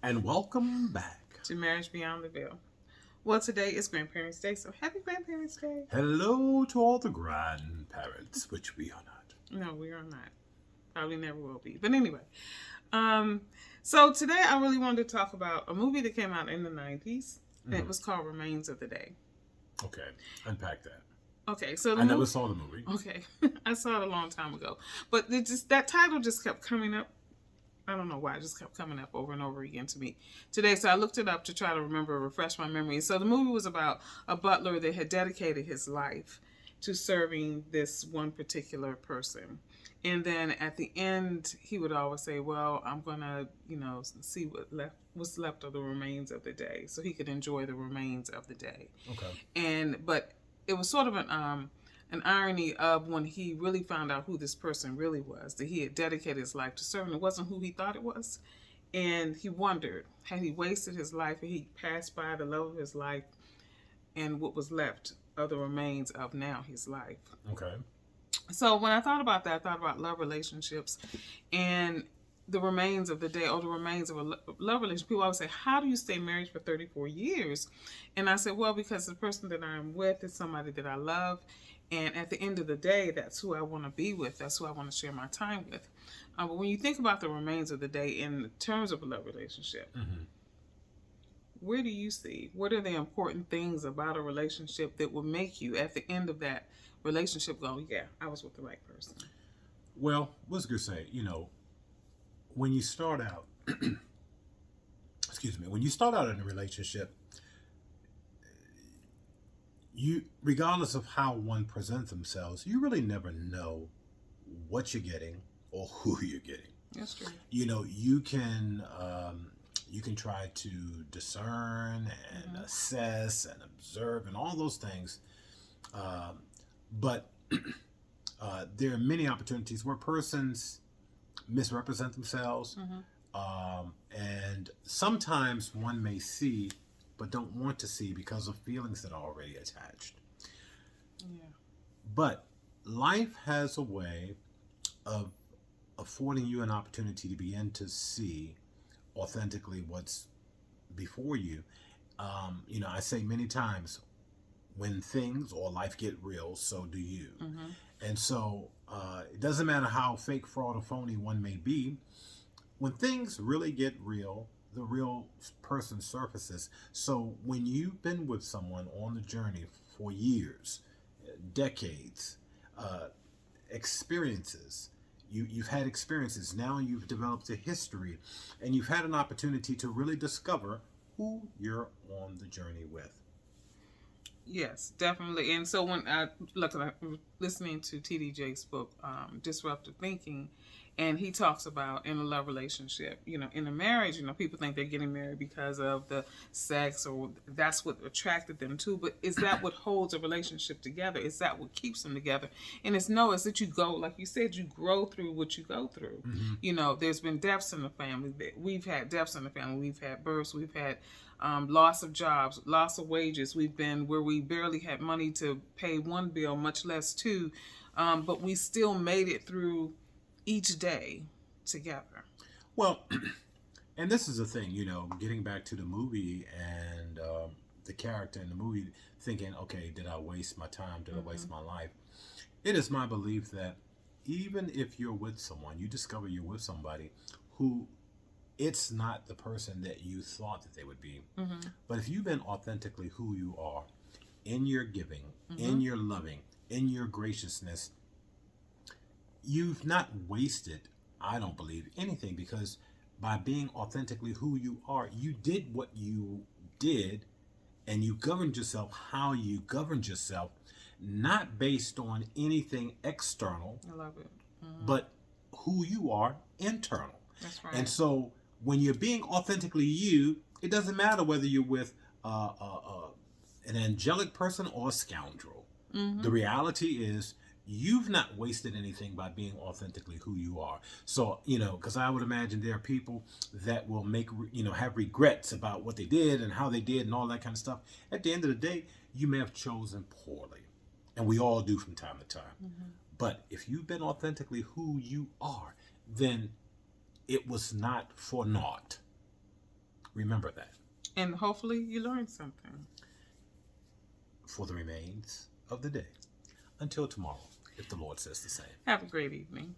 And welcome back. to Marriage Beyond the Veil. Well, today is Grandparents' Day, so happy Grandparents' Day. Hello to all the grandparents, which we are not. No, we are not. Probably never will be. But anyway, um, so today I really wanted to talk about a movie that came out in the 90s. And it was called Remains of the Day. Okay, unpack that. Okay, so I never saw the movie. Okay, I saw it a long time ago, but that title just kept coming up. I don't know why. It just kept coming up over and over again to me today. So I looked it up to try to remember, refresh my memory. So the movie was about a butler that had dedicated his life to serving this one particular person. And then at the end, he would always say, "Well, I'm gonna, see what's left of the remains of the day," so he could enjoy the remains of the day. Okay. But it was sort of an irony of when he really found out who this person really was, that he had dedicated his life to serving. It wasn't who he thought it was. And he wondered, had he wasted his life, had he passed by the love of his life and what was left of the remains of now his life. Okay. So when I thought about that, I thought about love relationships and the remains of the day, or the remains of a love relationship. People always say, how do you stay married for 34 years? And I said, well, because the person that I'm with is somebody that I love. And at the end of the day, that's who I want to be with. That's who I want to share my time with. But when you think about the remains of the day in terms of a love relationship, where do you see, what are the important things about a relationship that will make you, at the end of that relationship, go, yeah, I was with the right person? Well, what's good say? When you start out, excuse me, when you start out in a relationship, regardless of how one presents themselves, you really never know what you're getting or who you're getting. That's true. You can try to discern and assess and observe and all those things, but there are many opportunities where persons misrepresent themselves, and sometimes one may see but don't want to see because of feelings that are already attached. Yeah. But life has a way of affording you an opportunity to begin to see authentically what's before you. I say many times, when things or life get real, so do you. And so it doesn't matter how fake, fraud, or phony one may be. When things really get real, the real person surfaces. So when you've been with someone on the journey for years, decades, experiences, you've had experiences, now you've developed a history, and you've had an opportunity to really discover who you're on the journey with. Yes, definitely. And so when I look at listening to TD Jakes' book, Disruptive Thinking, and he talks about in a love relationship, in a marriage, people think they're getting married because of the sex, or that's what attracted them to. But is that what holds a relationship together? Is that what keeps them together? And it's that you go, like you said, you grow through what you go through. There's been deaths in the family. We've had deaths in the family. We've had births. We've had loss of jobs, loss of wages. We've been where we barely had money to pay one bill, much less two. But we still made it through each day together. Well, and this is the thing, getting back to the movie and the character in the movie, thinking, okay, did I waste my time? Did I waste my life? It is my belief that even if you're with someone, you discover you're with somebody who it's not the person that you thought that they would be. But if you've been authentically who you are, in your giving, in your loving, in your graciousness, you've not wasted, I don't believe, anything, because by being authentically who you are, you did what you did, and you governed yourself how you governed yourself, not based on anything external. I love it. But who you are internal. That's right. And so when you're being authentically you, it doesn't matter whether you're with an angelic person or a scoundrel. The reality is, you've not wasted anything by being authentically who you are. So, because I would imagine there are people that will have regrets about what they did and how they did and all that kind of stuff. At the end of the day, you may have chosen poorly. And we all do from time to time. But if you've been authentically who you are, then it was not for naught. Remember that And hopefully you learned something. for the remains of the day. Until tomorrow, if the Lord says the same. Have a great evening.